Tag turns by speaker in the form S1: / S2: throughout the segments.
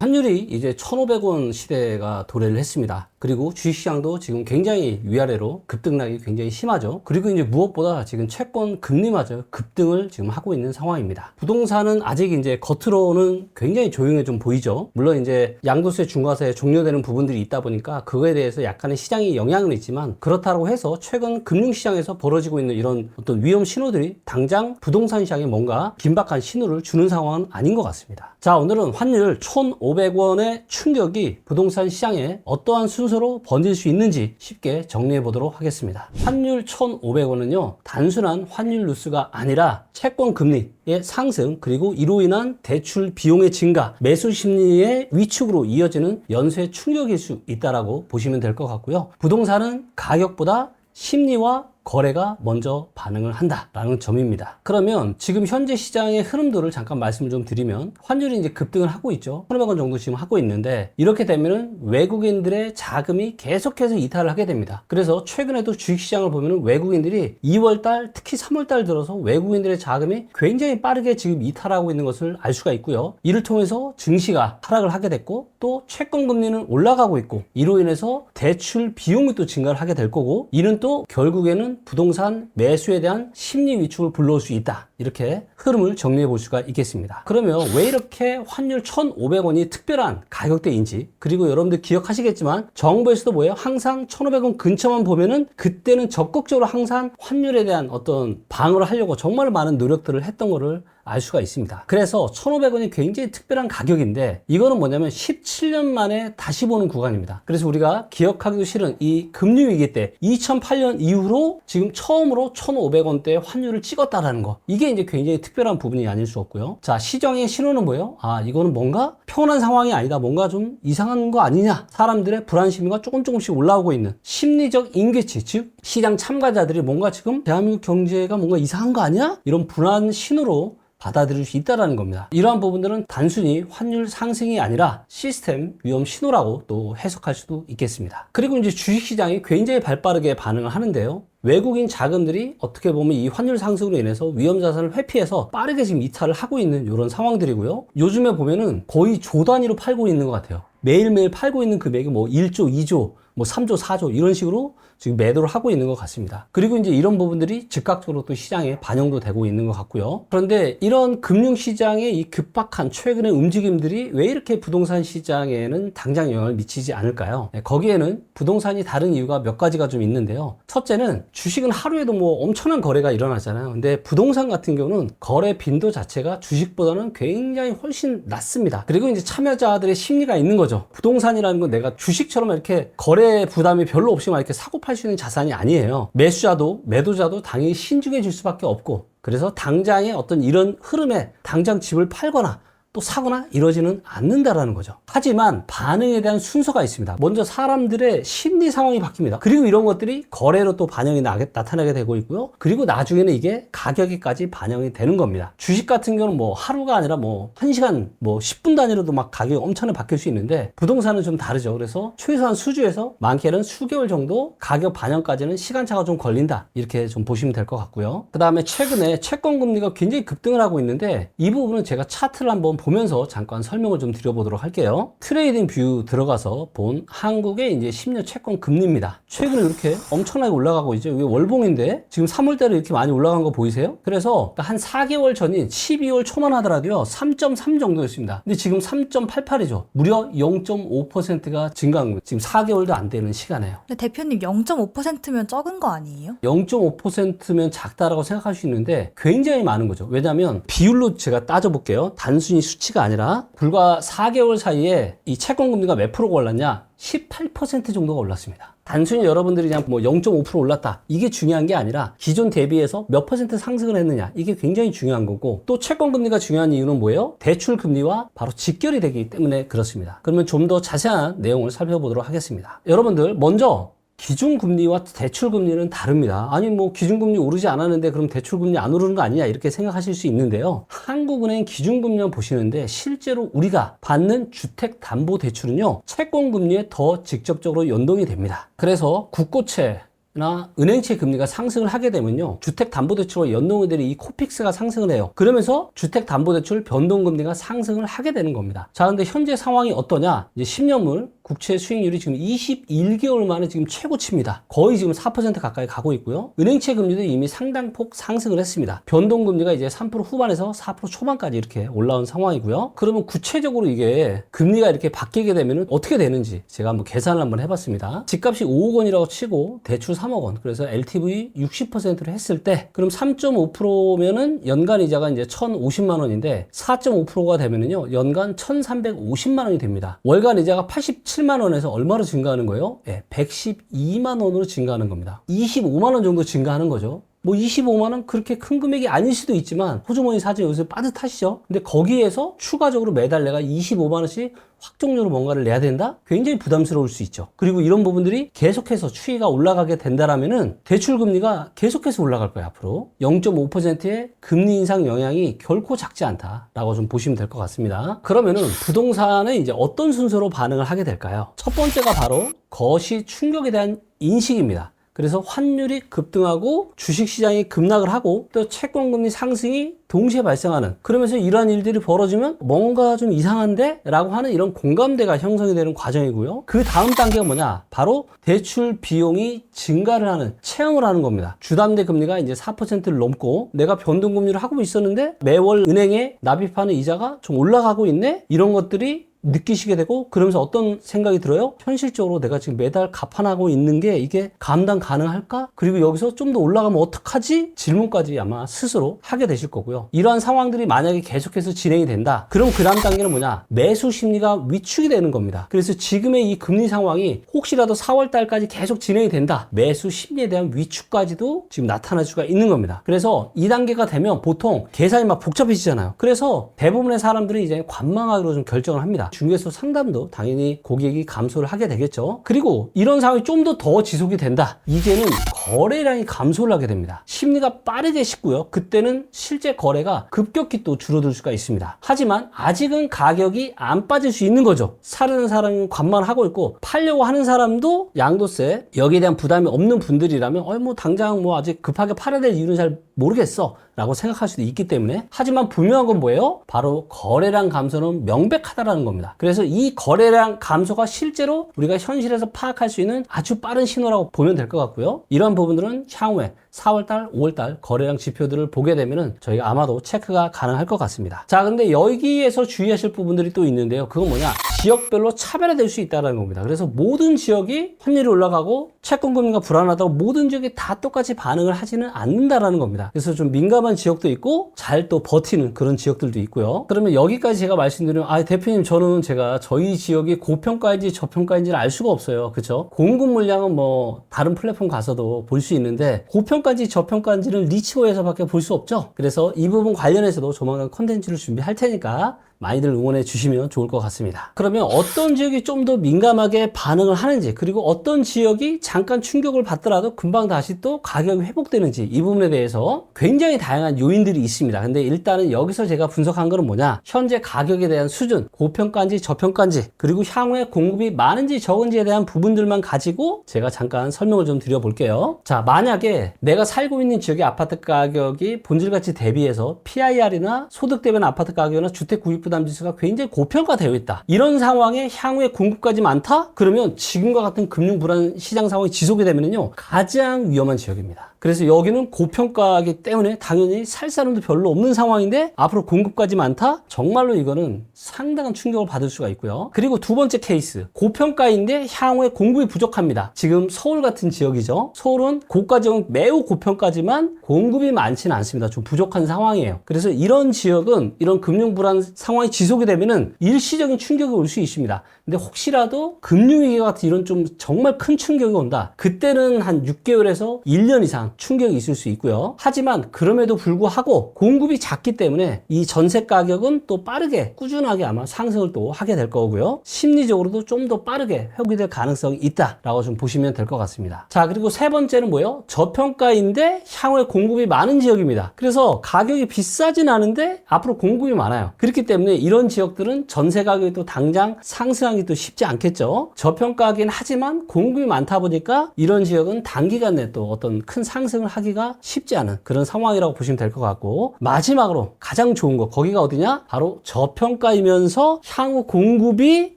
S1: 환율이 이제 1,500원 시대가 도래를 했습니다. 그리고 주식시장도 지금 굉장히 위아래로 급등락이 굉장히 심하죠. 그리고 이제 무엇보다 지금 채권 금리마저 급등을 지금 하고 있는 상황입니다. 부동산은 아직 이제 겉으로는 굉장히 조용해 좀 보이죠. 물론 이제 양도세 중과세에 종료되는 부분들이 있다 보니까 그거에 대해서 약간의 시장이 영향은 있지만, 그렇다고 해서 최근 금융시장에서 벌어지고 있는 이런 어떤 위험 신호들이 당장 부동산 시장에 뭔가 긴박한 신호를 주는 상황은 아닌 것 같습니다. 자, 오늘은 환율 1,500원의 충격이 부동산 시장에 어떠한 순서로 번질 수 있는지 쉽게 정리해 보도록 하겠습니다. 환율 1,500원은요, 단순한 환율 뉴스가 아니라 채권 금리의 상승, 그리고 이로 인한 대출 비용의 증가, 매수 심리의 위축으로 이어지는 연쇄 충격일 수 있다라고 보시면 될 것 같고요. 부동산은 가격보다 심리와 거래가 먼저 반응을 한다라는 점입니다. 그러면 지금 현재 시장의 흐름도를 잠깐 말씀을 좀 드리면, 환율이 이제 급등을 하고 있죠. 1,500원 정도 지금 하고 있는데, 이렇게 되면은 외국인들의 자금이 계속해서 이탈을 하게 됩니다. 그래서 최근에도 주식시장을 보면은 외국인들이 2월달, 특히 3월달 들어서 외국인들의 자금이 굉장히 빠르게 지금 이탈하고 있는 것을 알 수가 있고요. 이를 통해서 증시가 하락을 하게 됐고, 또 채권 금리는 올라가고 있고, 이로 인해서 대출 비용이 또 증가를 하게 될 거고, 이는 또 결국에는 부동산 매수에 대한 심리 위축을 불러올 수 있다. 이렇게 흐름을 정리해 볼 수가 있겠습니다. 그러면 왜 이렇게 환율 1,500원이 특별한 가격대인지, 그리고 여러분들 기억하시겠지만 정부에서도 뭐예요? 항상 1,500원 근처만 보면은 그때는 적극적으로 항상 환율에 대한 어떤 방어를 하려고 정말 많은 노력들을 했던 거를 알 수가 있습니다. 그래서 1,500원이 굉장히 특별한 가격인데, 이거는 뭐냐면 17년 만에 다시 보는 구간입니다. 그래서 우리가 기억하기도 싫은 이 금리 위기 때 2008년 이후로 지금 처음으로 1,500원대의 환율을 찍었다라는 거, 이게 이제 굉장히 특별한 부분이 아닐 수 없고요. 자, 시장의 신호는 뭐예요? 아, 이거는 뭔가 평온한 상황이 아니다, 뭔가 좀 이상한 거 아니냐, 사람들의 불안 심리가 조금씩 올라오고 있는 심리적 인계치, 즉 시장 참가자들이 뭔가 지금 대한민국 경제가 뭔가 이상한 거 아니야? 이런 불안 신호로 받아들일 수 있다는 겁니다. 이러한 부분들은 단순히 환율 상승이 아니라 시스템 위험 신호라고 또 해석할 수도 있겠습니다. 그리고 이제 주식시장이 굉장히 발빠르게 반응을 하는데요. 외국인 자금들이 어떻게 보면 이 환율 상승으로 인해서 위험 자산을 회피해서 빠르게 지금 이탈을 하고 있는 이런 상황들이고요. 요즘에 보면은 거의 조 단위로 팔고 있는 것 같아요. 매일매일 팔고 있는 금액이 뭐 1조, 2조, 뭐 3조, 4조 이런 식으로 지금 매도를 하고 있는 것 같습니다. 그리고 이제 이런 부분들이 즉각적으로 또 시장에 반영도 되고 있는 것 같고요. 그런데 이런 금융시장의 이 급박한 최근의 움직임들이 왜 이렇게 부동산 시장에는 당장 영향을 미치지 않을까요? 거기에는 부동산이 다른 이유가 몇 가지가 좀 있는데요. 첫째는 주식은 하루에도 뭐 엄청난 거래가 일어나잖아요. 근데 부동산 같은 경우는 거래 빈도 자체가 주식보다는 굉장히 훨씬 낮습니다. 그리고 이제 참여자들의 심리가 있는 거죠. 부동산이라는 건 내가 주식처럼 이렇게 거래 부담이 별로 없이 막 이렇게 사고 팔 수 있는 자산이 아니에요. 매수자도 매도자도 당연히 신중해질 수밖에 없고, 그래서 당장의 어떤 이런 흐름에 당장 집을 팔거나 또 사거나 이러지는 않는다라는 거죠. 하지만 반응에 대한 순서가 있습니다. 먼저 사람들의 심리 상황이 바뀝니다. 그리고 이런 것들이 거래로 또 반영이 나타나게 되고 있고요. 그리고 나중에는 이게 가격에까지 반영이 되는 겁니다. 주식 같은 경우는 뭐 하루가 아니라 뭐 1시간, 뭐 10분 단위로도 막 가격이 엄청나게 바뀔 수 있는데, 부동산은 좀 다르죠. 그래서 최소한 수주에서 많게는 수개월 정도 가격 반영까지는 시간차가 좀 걸린다, 이렇게 좀 보시면 될 것 같고요. 그 다음에 최근에 채권 금리가 굉장히 급등을 하고 있는데, 이 부분은 제가 차트를 한번 보면서 잠깐 설명을 좀 드려보도록 할게요. 트레이딩 뷰 들어가서 본 한국의 이제 10년 채권 금리입니다. 최근에 이렇게 엄청나게 올라가고 있죠. 이게 월봉인데 지금 3월달에 이렇게 많이 올라간 거 보이세요? 그래서 한 4개월 전인 12월 초만 하더라도요 3.3 정도였습니다. 근데 지금 3.88이죠. 무려 0.5%가 증가한 거예요. 지금 4개월도 안 되는 시간에요.
S2: 근데 대표님 0.5%면 적은 거 아니에요?
S1: 0.5%면 작다라고 생각할 수 있는데 굉장히 많은 거죠. 왜냐하면 비율로 제가 따져볼게요. 단순히 수치가 아니라 불과 4개월 사이에 이 채권 금리가 몇 프로가 올랐냐? 18% 정도가 올랐습니다. 단순히 여러분들이 그냥 뭐 0.5% 올랐다, 이게 중요한 게 아니라 기존 대비해서 몇 퍼센트 상승을 했느냐, 이게 굉장히 중요한 거고, 또 채권 금리가 중요한 이유는 뭐예요? 대출 금리와 바로 직결이 되기 때문에 그렇습니다. 그러면 좀 더 자세한 내용을 살펴보도록 하겠습니다. 여러분들 먼저 기준금리와 대출금리는 다릅니다. 아니 뭐 기준금리 오르지 않았는데 그럼 대출금리 안 오르는 거 아니냐, 이렇게 생각하실 수 있는데요. 한국은행 기준금리만 보시는데 실제로 우리가 받는 주택담보대출은요 채권금리에 더 직접적으로 연동이 됩니다. 그래서 국고채 주택이나 은행채 금리가 상승을 하게 되면요, 주택담보대출과 연동이들이 이 코픽스가 상승을 해요. 그러면서 주택담보대출 변동금리가 상승을 하게 되는 겁니다. 자, 근데 현재 상황이 어떠냐? 이제 10년물 국채 수익률이 지금 21개월 만에 지금 최고치입니다. 거의 지금 4% 가까이 가고 있고요. 은행채 금리도 이미 상당폭 상승을 했습니다. 변동금리가 이제 3% 후반에서 4% 초반까지 이렇게 올라온 상황이고요. 그러면 구체적으로 이게 금리가 이렇게 바뀌게 되면 어떻게 되는지 제가 한번 계산을 한번 해봤습니다. 집값이 5억 원이라고 치고 대출 3억 원, 그래서 LTV 60%로 했을 때 그럼 3.5%면은 연간 이자가 이제 1,050만 원인데 4.5%가 되면은요, 연간 1,350만 원이 됩니다. 월간 이자가 87만 원에서 얼마로 증가하는 거예요? 네, 112만 원으로 증가하는 겁니다. 25만 원 정도 증가하는 거죠. 뭐 25만 원 그렇게 큰 금액이 아닐 수도 있지만 호주머니 사정 요새 빠듯하시죠? 근데 거기에서 추가적으로 매달 내가 25만 원씩 확정적으로 뭔가를 내야 된다? 굉장히 부담스러울 수 있죠. 그리고 이런 부분들이 계속해서 추이가 올라가게 된다라면은 대출 금리가 계속해서 올라갈 거예요, 앞으로. 0.5%의 금리 인상 영향이 결코 작지 않다라고 좀 보시면 될 것 같습니다. 그러면은 부동산은 이제 어떤 순서로 반응을 하게 될까요? 첫 번째가 바로 거시 충격에 대한 인식입니다. 그래서 환율이 급등하고 주식시장이 급락을 하고 또 채권금리 상승이 동시에 발생하는, 그러면서 이러한 일들이 벌어지면 뭔가 좀 이상한데? 라고 하는 이런 공감대가 형성이 되는 과정이고요. 그 다음 단계가 뭐냐? 바로 대출 비용이 증가를 하는, 체험을 하는 겁니다. 주담대 금리가 이제 4%를 넘고 내가 변동금리를 하고 있었는데 매월 은행에 납입하는 이자가 좀 올라가고 있네? 이런 것들이 느끼시게 되고, 그러면서 어떤 생각이 들어요? 현실적으로 내가 지금 매달 갚아나가고 있는 게 이게 감당 가능할까? 그리고 여기서 좀 더 올라가면 어떡하지? 질문까지 아마 스스로 하게 되실 거고요. 이러한 상황들이 만약에 계속해서 진행이 된다. 그럼 그 다음 단계는 뭐냐? 매수 심리가 위축이 되는 겁니다. 그래서 지금의 이 금리 상황이 혹시라도 4월 달까지 계속 진행이 된다. 매수 심리에 대한 위축까지도 지금 나타날 수가 있는 겁니다. 그래서 2단계가 되면 보통 계산이 막 복잡해지잖아요. 그래서 대부분의 사람들이 이제 관망하기로 좀 결정을 합니다. 중개소 상담도 당연히 고객이 감소를 하게 되겠죠. 그리고 이런 상황이 좀 더 지속이 된다. 이제는 거래량이 감소를 하게 됩니다. 심리가 빠르게 식고요. 그때는 실제 거래가 급격히 또 줄어들 수가 있습니다. 하지만 아직은 가격이 안 빠질 수 있는 거죠. 사려는 사람은 관망하고 있고 팔려고 하는 사람도 양도세 여기에 대한 부담이 없는 분들이라면 뭐 당장 뭐 아직 급하게 팔아야 될 이유는 잘 모르겠어 라고 생각할 수도 있기 때문에, 하지만 분명한 건 뭐예요? 바로 거래량 감소는 명백하다라는 겁니다. 그래서 이 거래량 감소가 실제로 우리가 현실에서 파악할 수 있는 아주 빠른 신호라고 보면 될 것 같고요. 이런 부분들은 향후에 4월달, 5월달 거래량 지표들을 보게 되면은 저희가 아마도 체크가 가능할 것 같습니다. 자, 근데 여기에서 주의하실 부분들이 또 있는데요. 그건 뭐냐? 지역별로 차별화될 수 있다는 겁니다. 그래서 모든 지역이 환율이 올라가고 채권금리가 불안하다고 모든 지역이 다 똑같이 반응을 하지는 않는다라는 겁니다. 그래서 좀 민감한 지역도 있고 잘 또 버티는 그런 지역들도 있고요. 그러면 여기까지 제가 말씀드리면, 대표님 저는 제가 저희 지역이 고평가인지 저평가인지를 알 수가 없어요. 그렇죠? 공급 물량은 뭐 다른 플랫폼 가서도 볼 수 있는데 고평가인지 저평가인지는 리치고에서밖에 볼 수 없죠. 그래서 이 부분 관련해서도 조만간 컨텐츠를 준비할 테니까 많이들 응원해 주시면 좋을 것 같습니다. 그러면 어떤 지역이 좀 더 민감하게 반응을 하는지, 그리고 어떤 지역이 잠깐 충격을 받더라도 금방 다시 또 가격이 회복되는지, 이 부분에 대해서 굉장히 다양한 요인들이 있습니다. 근데 일단은 여기서 제가 분석한 거는 뭐냐? 현재 가격에 대한 수준, 고평가인지 저평가인지, 그리고 향후에 공급이 많은지 적은지에 대한 부분들만 가지고 제가 잠깐 설명을 좀 드려볼게요. 자, 만약에 내가 살고 있는 지역의 아파트 가격이 본질가치 대비해서 PIR이나 소득 대비 아파트 가격이나 주택 구입 부담 지수가 굉장히 고평가되어 있다. 이런 상황에 향후에 공급까지 많다? 그러면 지금과 같은 금융 불안 시장 상황이 지속이 되면요, 가장 위험한 지역입니다. 그래서 여기는 고평가이기 때문에 당연히 살 사람도 별로 없는 상황인데 앞으로 공급까지 많다? 정말로 이거는 상당한 충격을 받을 수가 있고요. 그리고 두 번째 케이스, 고평가인데 향후에 공급이 부족합니다. 지금 서울 같은 지역이죠. 서울은 고가 지역은 매우 고평가지만 공급이 많지는 않습니다. 좀 부족한 상황이에요. 그래서 이런 지역은 이런 금융 불안 상황이 지속이 되면은 일시적인 충격이 올 수 있습니다. 근데 혹시라도 금융위기 같은 이런 좀 정말 큰 충격이 온다. 그때는 한 6개월에서 1년 이상 상승장 충격이 있을 수 있고요. 하지만 그럼에도 불구하고 공급이 작기 때문에 이 전세 가격은 또 빠르게 꾸준하게 아마 상승을 또 하게 될 거고요. 심리적으로도 좀 더 빠르게 회복될 가능성이 있다라고 좀 보시면 될 것 같습니다. 자, 그리고 세 번째는 뭐예요? 저평가인데 향후에 공급이 많은 지역입니다. 그래서 가격이 비싸진 않은데 앞으로 공급이 많아요. 그렇기 때문에 이런 지역들은 전세 가격이 또 당장 상승하기 또 쉽지 않겠죠. 저평가긴 하지만 공급이 많다 보니까 이런 지역은 단기간 내에 또 어떤 큰 상승을 하기가 쉽지 않은 그런 상황이라고 보시면 될 것 같고, 마지막으로 가장 좋은 거, 거기가 어디냐? 바로 저평가이면서 향후 공급이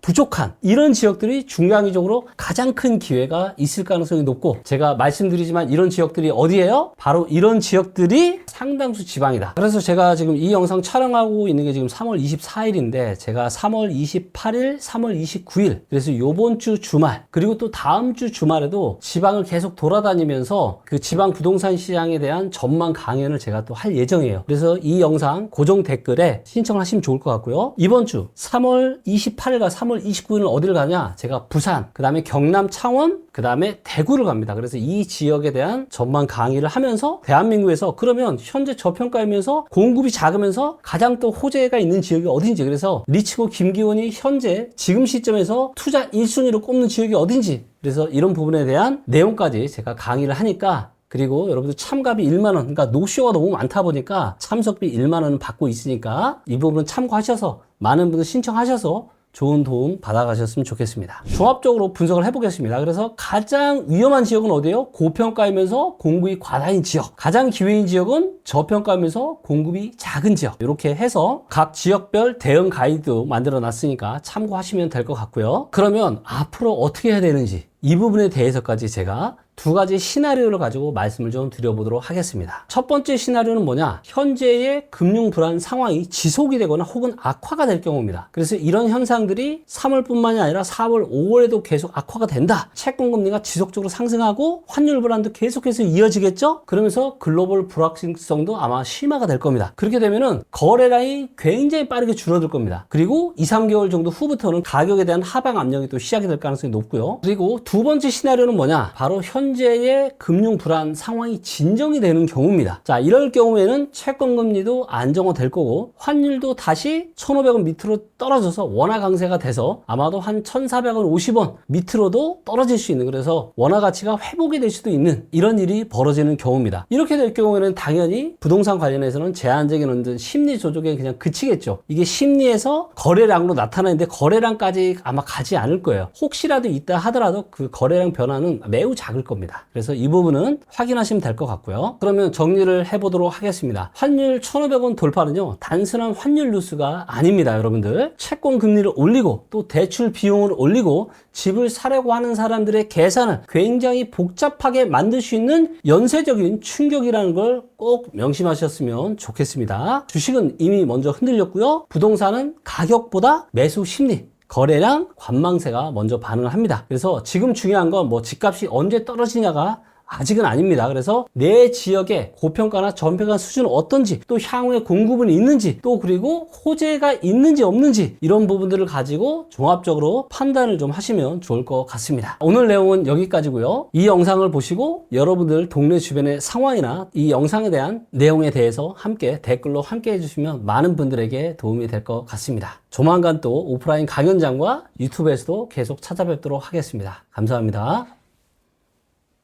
S1: 부족한 이런 지역들이 중장기적으로 가장 큰 기회가 있을 가능성이 높고, 제가 말씀드리지만 이런 지역들이 어디예요? 바로 이런 지역들이 상당수 지방이다. 그래서 제가 지금 이 영상 촬영하고 있는 게 지금 3월 24일인데 제가 3월 28일, 3월 29일, 그래서 요번 주 주말 그리고 또 다음 주 주말에도 지방을 계속 돌아다니면서 그 지방 부동산 시장에 대한 전망 강연을 제가 또 할 예정이에요. 그래서 이 영상 고정 댓글에 신청을 하시면 좋을 것 같고요. 이번 주 3월 28일과 3월 29일은 어디를 가냐? 제가 부산, 그 다음에 경남 창원, 그 다음에 대구를 갑니다. 그래서 이 지역에 대한 전망 강의를 하면서 대한민국에서 그러면 현재 저평가이면서 공급이 작으면서 가장 또 호재가 있는 지역이 어딘지, 그래서 리치고 김기훈이 현재 지금 시점에서 투자 1순위로 꼽는 지역이 어딘지, 그래서 이런 부분에 대한 내용까지 제가 강의를 하니까, 그리고 여러분들 참가비 1만원, 그러니까 노쇼가 너무 많다 보니까 참석비 1만원 받고 있으니까 이 부분 참고하셔서 많은 분들 신청하셔서 좋은 도움 받아가셨으면 좋겠습니다. 종합적으로 분석을 해보겠습니다. 그래서 가장 위험한 지역은 어디예요? 고평가이면서 공급이 과다인 지역. 가장 기회인 지역은 저평가이면서 공급이 작은 지역. 이렇게 해서 각 지역별 대응 가이드 만들어 놨으니까 참고하시면 될 것 같고요. 그러면 앞으로 어떻게 해야 되는지 이 부분에 대해서까지 제가 두 가지 시나리오를 가지고 말씀을 좀 드려보도록 하겠습니다. 첫 번째 시나리오는 뭐냐? 현재의 금융 불안 상황이 지속이 되거나 혹은 악화가 될 경우입니다. 그래서 이런 현상들이 3월뿐만이 아니라 4월, 5월에도 계속 악화가 된다. 채권 금리가 지속적으로 상승하고 환율 불안도 계속해서 이어지겠죠? 그러면서 글로벌 불확실성도 아마 심화가 될 겁니다. 그렇게 되면은 거래량이 굉장히 빠르게 줄어들 겁니다. 그리고 2, 3개월 정도 후부터는 가격에 대한 하방 압력이 또 시작이 될 가능성이 높고요. 그리고 두 번째 시나리오는 뭐냐? 바로 현재의 금융 불안 상황이 진정이 되는 경우입니다. 자, 이럴 경우에는 채권 금리도 안정화될 거고 환율도 다시 1,500원 밑으로 떨어져서 원화 강세가 돼서 아마도 한 1,400원 50원 밑으로도 떨어질 수 있는, 그래서 원화 가치가 회복이 될 수도 있는 이런 일이 벌어지는 경우입니다. 이렇게 될 경우에는 당연히 부동산 관련해서는 제한적인 어떤 심리 조정에 그냥 그치겠죠. 이게 심리에서 거래량으로 나타나는데 거래량까지 아마 가지 않을 거예요. 혹시라도 있다 하더라도 그 거래량 변화는 매우 작을 겁니다. 그래서 이 부분은 확인하시면 될 것 같고요. 그러면 정리를 해보도록 하겠습니다. 환율 1,500원 돌파는요, 단순한 환율 뉴스가 아닙니다. 여러분들, 채권 금리를 올리고 또 대출 비용을 올리고 집을 사려고 하는 사람들의 계산을 굉장히 복잡하게 만들 수 있는 연쇄적인 충격이라는 걸 꼭 명심하셨으면 좋겠습니다. 주식은 이미 먼저 흔들렸고요. 부동산은 가격보다 매수 심리, 거래량, 관망세가 먼저 반응을 합니다. 그래서 지금 중요한 건 뭐 집값이 언제 떨어지냐가 아직은 아닙니다. 그래서 내 지역의 고평가나 저평가 수준은 어떤지, 또 향후에 공급은 있는지, 또 그리고 호재가 있는지 없는지, 이런 부분들을 가지고 종합적으로 판단을 좀 하시면 좋을 것 같습니다. 오늘 내용은 여기까지고요. 이 영상을 보시고 여러분들 동네 주변의 상황이나 이 영상에 대한 내용에 대해서 함께 댓글로 함께 해주시면 많은 분들에게 도움이 될 것 같습니다. 조만간 또 오프라인 강연장과 유튜브에서도 계속 찾아뵙도록 하겠습니다. 감사합니다.